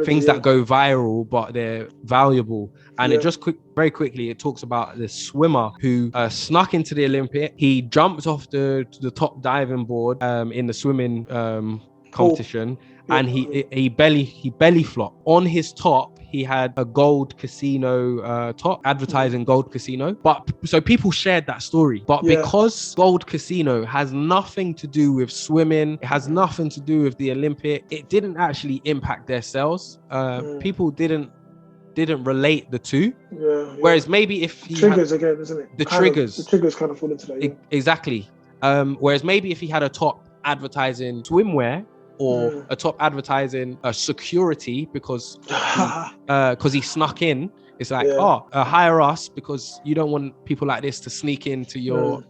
things that go viral, but they're valuable. And it just very quickly, it talks about this swimmer who snuck into the Olympic. He jumped off the top diving board in the swimming competition, and he belly flopped. On his top, he had a gold casino top advertising gold casino. But so people shared that story. But because gold casino has nothing to do with swimming, it has nothing to do with the Olympic, it didn't actually impact their sales. People didn't relate the two. Whereas maybe if he triggers again, isn't it? The triggers kind of fall into that. Exactly. Whereas maybe if he had a top advertising swimwear, or a top advertising security because he snuck in, it's like, hire us because you don't want people like this to sneak into your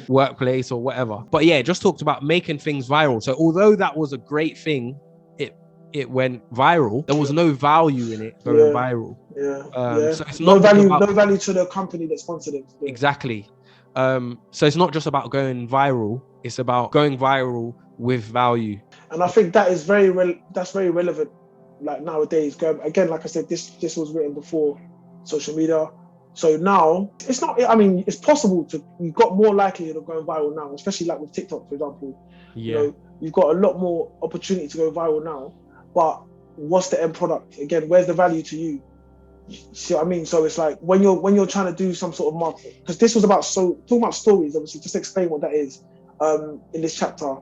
workplace or whatever. But yeah, just talked about making things viral. So although that was a great thing, it went viral. There was no value in it going viral. So it's not no value to the company that sponsored it. Exactly. So it's not just about going viral, it's about going viral with value. And I think that is very relevant, like nowadays. Again, like I said, this was written before social media. So now it's not. I mean, it's possible you've got more likelihood of going viral now, especially like with TikTok, for example. You know, you've got a lot more opportunity to go viral now. But what's the end product? Again, where's the value to you? See what I mean? So it's like when you're trying to do some sort of market, because this was talking about stories. Obviously, just explain what that is. In this chapter,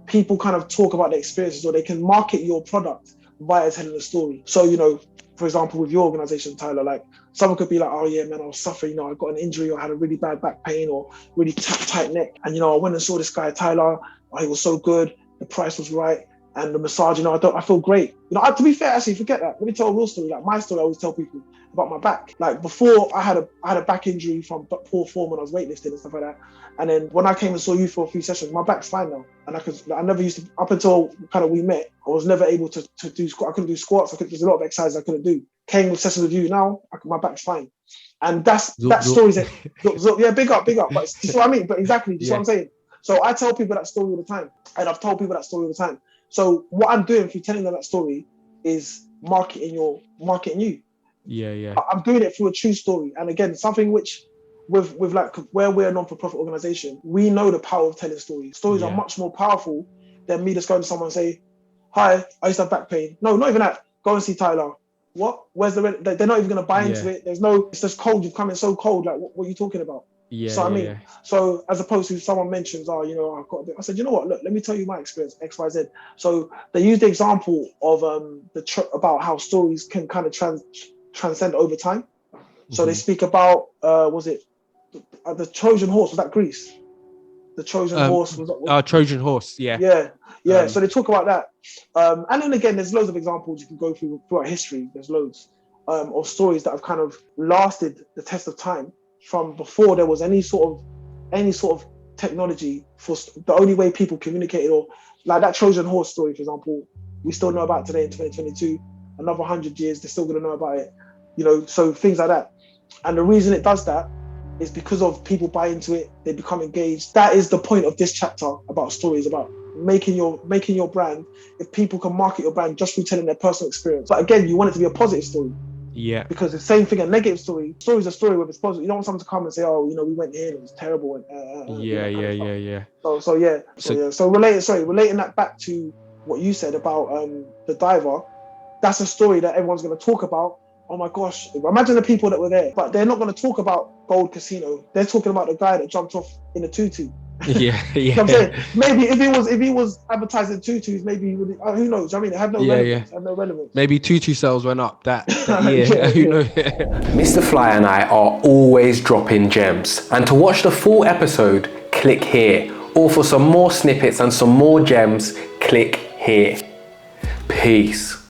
people kind of talk about their experiences, or they can market your product via telling a story. So, you know, for example, with your organization, Tyler, like someone could be like, oh yeah, man, I was suffering, you know, I got an injury or I had a really bad back pain or really tight neck. And, you know, I went and saw this guy, Tyler, he was so good, the price was right. And the massage, you know, I feel great. You know, to be fair, actually, forget that. Let me tell a real story. Like my story, I always tell people about my back. Like before, I had a back injury from poor form when I was weightlifting and stuff like that. And then when I came and saw you for a few sessions, my back's fine now. And I never used to, up until kind of we met, I was never able to do squats. I couldn't do squats. There's a lot of exercises I couldn't do. Came with sessions with you now, my back's fine. And that story's it. Yeah, big up. But you see what I mean? But exactly, you see what I'm saying? So I tell people that story all the time. And I've told people that story all the time. So what I'm doing through telling them that story is marketing you. Yeah. I'm doing it through a true story. And again, something which with like where we're a non-for-profit organization, we know the power of telling stories. Stories are much more powerful than me just going to someone and say, hi, I used to have back pain. No, not even that. Go and see Tyler. What? Where's the rent? They're not even going to buy into it. It's just cold. You've come in so cold. Like, what are you talking about? So I mean, so as opposed to someone mentions, you know, I've got a bit. I said, you know what? Look, let me tell you my experience, X, Y, Z. So they used the example of about how stories can kind of transcend over time. So they speak about was it the Trojan horse? Was that Greece? The Trojan horse was Trojan horse. Yeah. So they talk about that, and then again, there's loads of examples you can go throughout history. There's loads of stories that have kind of lasted the test of time. From before there was any sort of technology, for the only way people communicated, or like that Trojan horse story, for example, we still know about today in 2022. Another 100 years, they're still going to know about it. You know, so things like that. And the reason it does that is because of people buy into it, they become engaged. That is the point of this chapter about stories, about making your brand. If people can market your brand just through telling their personal experience, but again, you want it to be a positive story. Yeah. Because the same thing, a negative story is a story with its positive. You don't want someone to come and say, oh, you know, we went here and it was terrible. And Yeah. So relating that back to what you said about the diver, that's a story that everyone's going to talk about. Oh my gosh, imagine the people that were there, but they're not going to talk about Gold Casino. They're talking about the guy that jumped off in a tutu. Yeah. You know what I'm saying? Maybe if he was advertising tutus, maybe he would, who knows? I mean, it had no relevance. It had no relevance. Maybe tutu sales went up that year. Who knows? Mr. Fly and I are always dropping gems. And to watch the full episode, click here. Or for some more snippets and some more gems, click here. Peace.